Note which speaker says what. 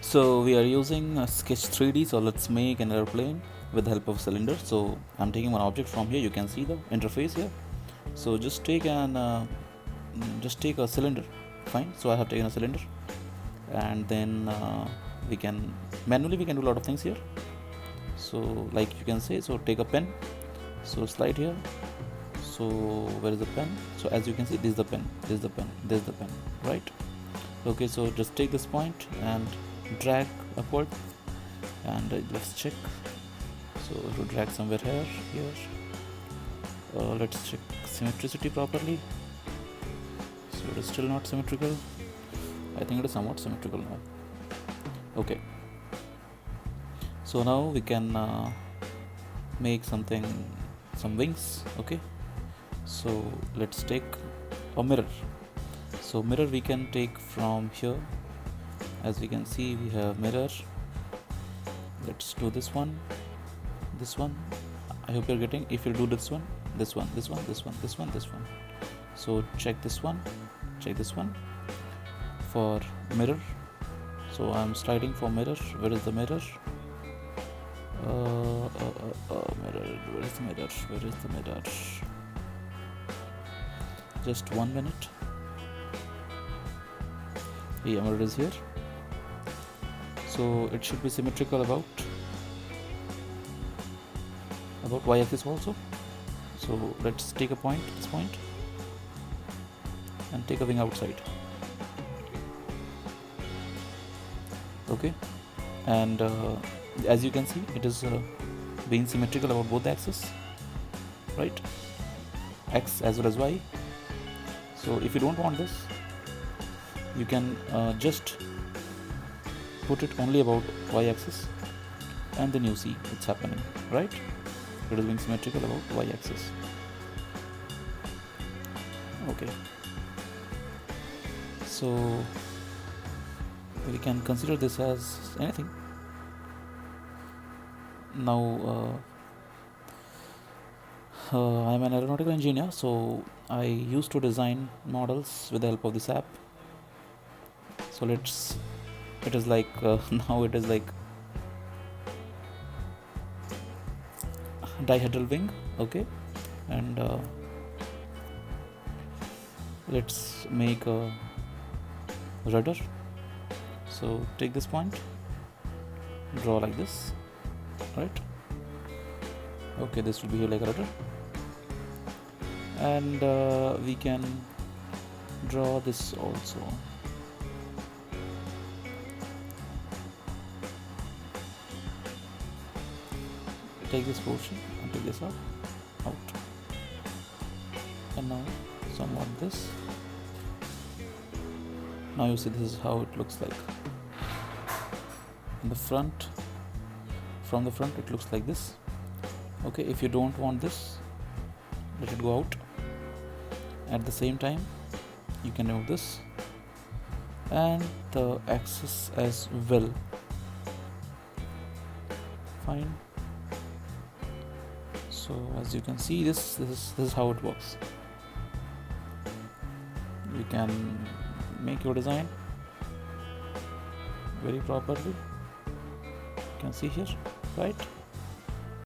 Speaker 1: So we are using Sketch 3D, so let's make an airplane with the help of a cylinder. So I'm taking one object from here. You can see the interface here. So just take a cylinder. Fine. So I have taken a cylinder, and then we can manually do a lot of things here. So like you can say, so take a pen. So slide here. So where is the pen? So as you can see, this is the pen. This is the pen. This is the pen. Right. Okay. So just take this point and drag upward, and let's check. So to drag somewhere here. Let's check symmetricity properly. So it is still not symmetrical. I think it is somewhat symmetrical now. Okay. So now we can make some wings. Okay. So let's take a mirror. So mirror we can take from here. As we can see, we have mirror. Let's do this one. I hope you're getting. If you do this one. So check this one for mirror. So I'm sliding for mirror. Where is the mirror? Mirror. Where is the mirror? Just 1 minute. Yeah, mirror is here. So it should be symmetrical about y-axis also. So let's take a point, this point, and take a wing outside. Okay, and as you can see, it is being symmetrical about both the axes, right? X as well as y. So if you don't want this, you can just put it only about y-axis, and then you see it's happening, right? It is being symmetrical about y-axis. Okay, so we can consider this as anything. Now I'm an aeronautical engineer, so I used to design models with the help of this app. So it is like now it is like dihedral wing. Okay, and let's make a rudder. So take this point, draw like this, right? Okay, this will be here like a rudder, and we can draw this also. Take this portion and take this out, and now somewhat this. Now you see this is how it looks like in the front. From the front it looks like this. Okay, if you don't want this, let it go out. At the same time, you can remove this and the axis as well. Fine. So as you can see, this is how it works. You can make your design very properly. You can see here, right?